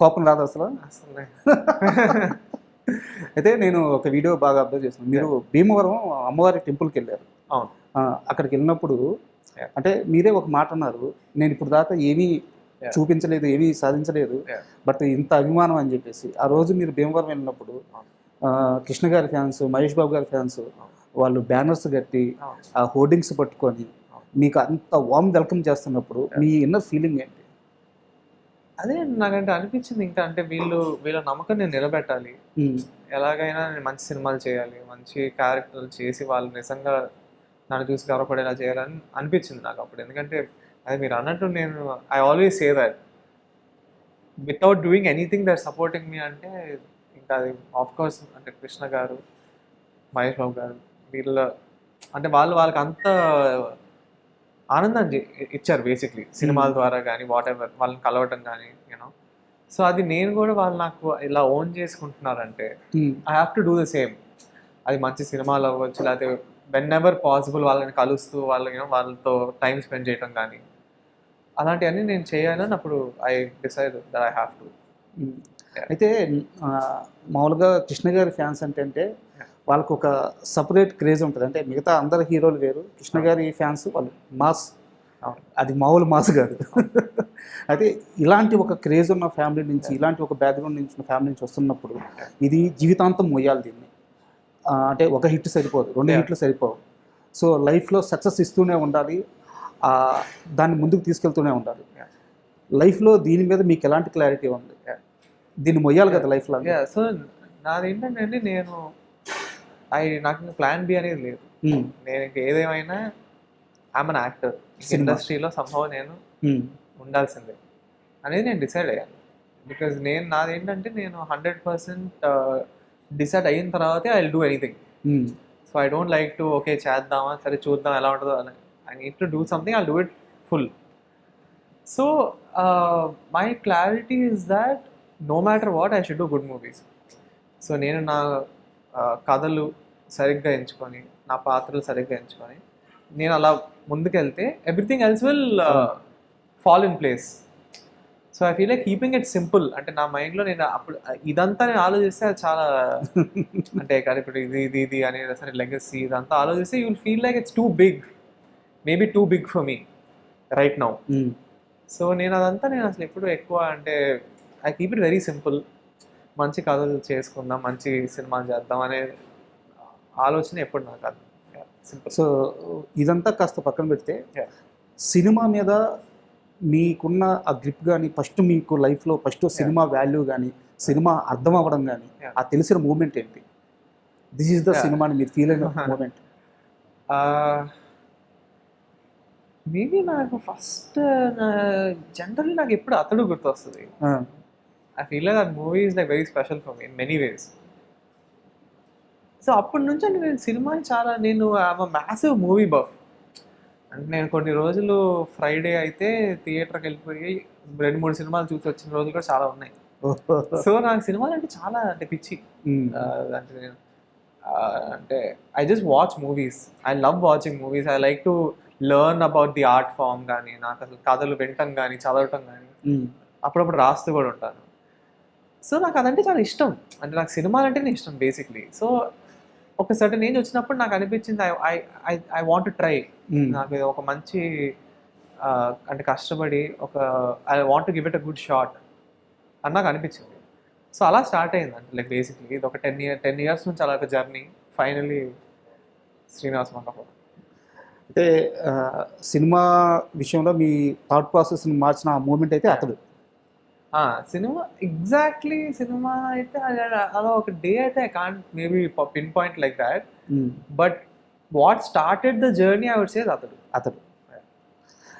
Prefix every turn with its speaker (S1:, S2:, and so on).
S1: కోపం రాదు అసలు?
S2: అసలు
S1: అయితే నేను ఒక వీడియో బాగా అబ్జర్వ్ చేశాను. మీరు భీమవరం అమ్మవారి టెంపుల్కి వెళ్ళారు.
S2: అవును.
S1: అక్కడికి వెళ్ళినప్పుడు అంటే మీరే ఒక మాట అన్నారు, నేను ఇప్పుడు దాకా ఏమీ చూపించలేదు, ఏమీ సాధించలేదు, బట్ ఇంత అభిమానం అని చెప్పేసి. ఆ రోజు మీరు భీమవరం వెళ్ళినప్పుడు కృష్ణ గారి ఫ్యాన్స్, మహేష్ బాబు గారి ఫ్యాన్స్ వాళ్ళు బ్యానర్స్ కట్టి ఆ హోర్డింగ్స్ పట్టుకొని మీకు అంత వామ్ వెల్కమ్ చేస్తున్నప్పుడు మీ ఇన్నర్ ఫీలింగ్ ఏంటి?
S2: అదే నాకంటే అనిపించింది, ఇంకా అంటే వీళ్ళ నమ్మకం నేను నిలబెట్టాలి, ఎలాగైనా నేను మంచి సినిమాలు చేయాలి, మంచి క్యారెక్టర్లు చేసి వాళ్ళు నిజంగా నన్ను చూసి గర్వపడేలా చేయాలని అనిపించింది నాకు అప్పుడు. ఎందుకంటే అది మీరు అన్నట్టు నేను I always say that without doing anything that supporting మీ అంటే ఇంకా అది ఆఫ్ కోర్స్ అంటే కృష్ణ గారు, మహేష్ బాబు గారు వీళ్ళ అంటే వాళ్ళకి అంత ఆనందాన్ని ఇచ్చారు బేసిక్లీ సినిమాల ద్వారా కానీ వాట్ ఎవర్, వాళ్ళని కలవటం కానీ యూనో. సో అది నేను కూడా వాళ్ళు నాకు ఇలా ఓన్ చేసుకుంటున్నారంటే I have to do the same. అది మంచి సినిమాలు అవ్వచ్చు, లేకపోతే వెన్ ఎవర్ పాసిబుల్ వాళ్ళని కలుస్తూ వాళ్ళతో టైం స్పెండ్ చేయటం కానీ అలాంటివన్నీ నేను చేయాలని అప్పుడు I decide that I have to.
S1: అయితే మామూలుగా కృష్ణ గారి ఫ్యాన్స్ అంటే వాళ్ళకు ఒక సపరేట్ క్రేజ్ ఉంటుంది. అంటే మిగతా అందరు హీరోలు వేరు, కృష్ణ గారి ఫ్యాన్స్ వాళ్ళు మాస్, అది మామూలు మాస్ కాదు. అయితే ఇలాంటి ఒక క్రేజ్ ఉన్న ఫ్యామిలీ నుంచి, ఇలాంటి ఒక బ్యాక్గ్రౌండ్ నుంచి ఫ్యామిలీ నుంచి వస్తున్నప్పుడు ఇది జీవితాంతం మొయ్యాలి దీన్ని. అంటే ఒక హిట్ సరిపోదు, 2 హిట్లు సరిపోవు. సో లైఫ్లో సక్సెస్ ఇస్తూనే ఉండాలి, దాన్ని ముందుకు తీసుకెళ్తూనే ఉండాలి. లైఫ్లో దీని మీద మీకు ఎలాంటి క్లారిటీ ఉంది? దీన్ని మొయ్యాలి కదా లైఫ్లో.
S2: సో నాదేంటంటే నాకు ప్లాన్ బి అనేది లేదు. నేను ఇంక ఏదేమైనా ఐఎమ్ అన్ యాక్టర్, ఇండస్ట్రీలో సంభవం నేను ఉండాల్సిందే అనేది నేను డిసైడ్ అయ్యాను. బికాజ్ నాదేంటంటే నేను 100% డిసైడ్ అయిన తర్వాతే I will do anything. So I don't like to okay చేద్దామా, సరే చూద్దాం ఎలా ఉంటుందో అని. I need to do something, I will do it full. So my clarity is that no matter what I should do good movies. సో నేను నా కథలు సరిగ్గా ఎంచుకొని, నా పాత్రలు సరిగ్గా ఎంచుకొని నేను అలా ముందుకెళ్తే everything else will fall in place. So I feel like keeping it simple. అంటే నా మైండ్లో నేను అప్పుడు ఇదంతా నేను ఆలోచిస్తే అది చాలా అంటే కానీ ఇప్పుడు ఇది అని సరే లెగసీ ఇదంతా ఆలోచిస్తే you will feel like it's too big, maybe too big for me right now. సో నేను అసలు ఎప్పుడు ఎక్కువ అంటే I keep it very simple. మంచి కథలు చేసుకుందాం, మంచి సినిమాలు చేద్దాం అనే ఆలోచన ఎప్పుడు నాకు అది సింపుల్.
S1: సో ఇదంతా కాస్త పక్కన పెడితే సినిమా మీద మీకున్న ఆ గ్రిప్ కానీ, ఫస్ట్ మీకు లైఫ్లో ఫస్ట్ సినిమా వాల్యూ కానీ, సినిమా అర్థం అవ్వడం కానీ, ఆ తెలిసిన మూమెంట్ ఏంటి? దిస్ ఈస్ ద సినిమా అని మీరు ఫీల్ అయిన మూమెంట్?
S2: మేబీ నాకు ఫస్ట్ జనరల్లీ నాకు ఎప్పుడు అతడు గుర్తొస్తుంది. I feel like that movie is like very special for me in many ways. So అప్పటి నుంచి అంటే నేను సినిమాని చాలా I'm a massive movie buff. అంటే నేను కొన్ని రోజులు ఫ్రైడే అయితే థియేటర్కి వెళ్ళిపోయి 2-3 సినిమాలు చూసి వచ్చిన రోజులు కూడా చాలా ఉన్నాయి. సో నాకు సినిమాలు అంటే చాలా అంటే పిచ్చి. అంటే నేను అంటే I just watch movies, I love watching movies, I like to learn about the art form కానీ, నాకు అసలు కథలు వినటం కానీ, చదవటం కానీ, అప్పుడప్పుడు రాస్తూ కూడా ఉంటాను. సో నాకు అదంటే చాలా ఇష్టం, అంటే నాకు సినిమాలు అంటేనే ఇష్టం బేసిక్లీ. సో ఒక సర్టన్ ఏజ్ వచ్చినప్పుడు నాకు అనిపించింది ఐ వాంట్ టు ట్రై. నాకు ఒక మంచి అంటే కష్టపడి I want to give it a good shot అని నాకు అనిపించింది. సో అలా స్టార్ట్ అయింది. అంటే లైక్ బేసిక్లీ ఇది ఒక 10 years నుంచి అలా ఒక జర్నీ. ఫైనలీ శ్రీనివాస్ మంగపూర్.
S1: అంటే సినిమా విషయంలో మీ థాట్ ప్రాసెస్ని మార్చిన ఆ మూమెంట్ అయితే అతడు.
S2: సినిమా ఎగ్జాక్ట్లీ సినిమా అయితే అలా ఒక డే అయితే I can't maybe pinpoint like that, but what started the journey I would say అతడు.